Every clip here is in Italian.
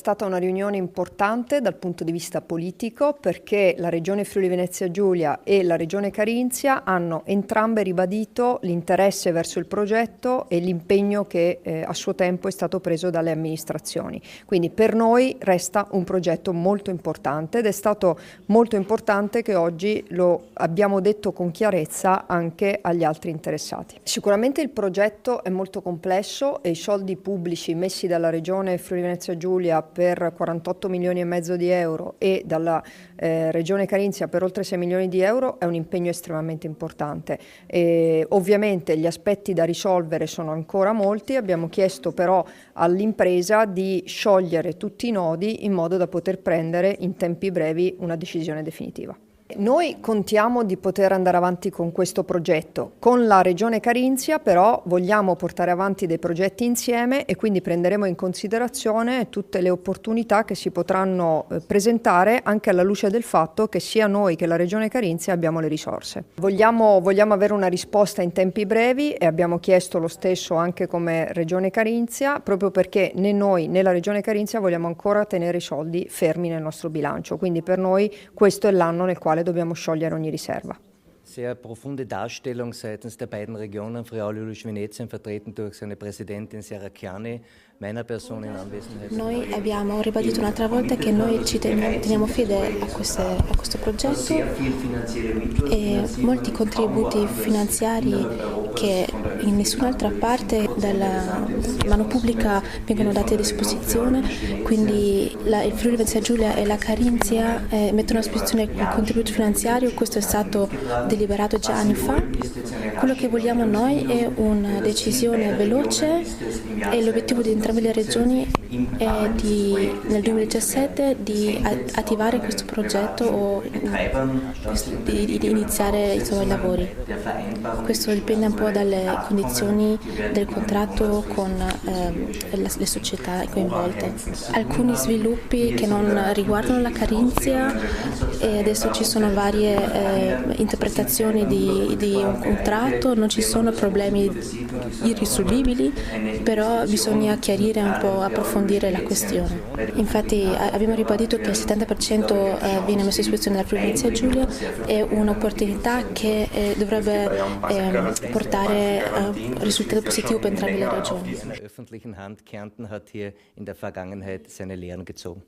stata una riunione importante dal punto di vista politico perché la Regione Friuli Venezia Giulia e la Regione Carinzia hanno entrambe ribadito l'interesse verso il progetto e l'impegno che a suo tempo è stato preso dalle amministrazioni. Quindi per noi resta un progetto molto importante ed è stato molto importante che oggi lo abbiamo detto con chiarezza anche agli altri interessati. Sicuramente il progetto è molto complesso e i soldi pubblici messi dalla Regione Friuli Venezia Giulia per 48 milioni e mezzo di euro e dalla Regione Carinzia per oltre 6 milioni di euro è un impegno estremamente importante. Ovviamente gli aspetti da risolvere sono ancora molti, abbiamo chiesto però all'impresa di sciogliere tutti i nodi in modo da poter prendere in tempi brevi una decisione definitiva. Noi contiamo di poter andare avanti con questo progetto. Con la Regione Carinzia però vogliamo portare avanti dei progetti insieme e quindi prenderemo in considerazione tutte le opportunità che si potranno presentare anche alla luce del fatto che sia noi che la Regione Carinzia abbiamo le risorse. Vogliamo avere una risposta in tempi brevi e abbiamo chiesto lo stesso anche come Regione Carinzia proprio perché né noi né la Regione Carinzia vogliamo ancora tenere i soldi fermi nel nostro bilancio. Quindi per noi questo è l'anno nel quale dobbiamo sciogliere ogni riserva. Sehr profunde Darstellung seitens der beiden Regionen, Friuli-Venezia, vertreten durch seine Präsidentin Serracchiani, meiner Person in Anwesenheit. Noi abbiamo ribadito un'altra volta che noi ci teniamo fede a questo progetto e molti contributi finanziari che in nessun'altra parte della mano pubblica vengono dati a disposizione, quindi il Friuli Venezia Giulia e la Carinzia mettono a disposizione il contributo finanziario. Questo è stato deliberato già anni fa. Quello che vogliamo noi è una decisione veloce e l'obiettivo di entrambe le regioni è nel 2017 di attivare questo progetto o di iniziare i lavori. Questo dipende un po' dalle condizioni del contratto con le società coinvolte. Alcuni sviluppi che non riguardano la Carinzia e adesso ci sono varie interpretazioni di un contratto, non ci sono problemi irrisolvibili, però bisogna chiarire un po', approfondire la questione. Infatti abbiamo ribadito che il 70% viene messo a disposizione dalla Friuli Venezia Giulia, è un'opportunità che dovrebbe portare risultati positivi per entrambe le regioni.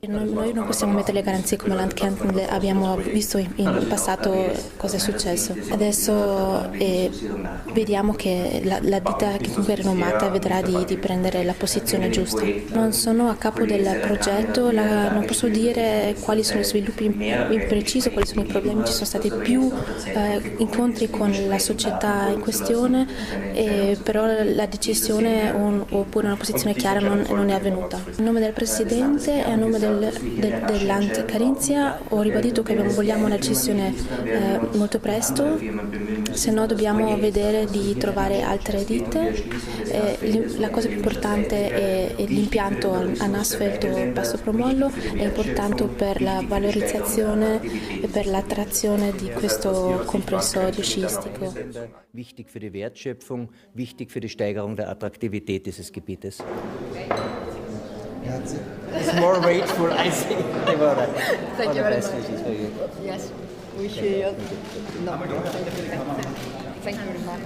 Noi non possiamo mettere le garanzie come Land Kärnten abbiamo visto in passato cosa è successo. Adesso vediamo che la ditta che comunque è rinomata vedrà di prendere la posizione giusta. Non sono a capo del progetto, non posso dire quali sono i sviluppi in preciso, quali sono i problemi, ci sono stati più incontri con la società in questione, però la decisione oppure una posizione chiara non è avvenuta. A nome del Presidente e a nome del Land Carinzia ho ribadito che vogliamo una decisione molto presto, se no dobbiamo vedere di trovare altre ditte. La cosa più importante è l'impianto a Nassfeldt o Passo Promollo, è importante per la valorizzazione e per l'attrazione di questo comprensorio sciistico. Wichtig für die Wertschöpfung, wichtig für die Steigerung der Attraktivität dieses Gebietes. Grazie. It's more grateful, I think. Thank you very much. Yes. Wish you no. Thank you very much.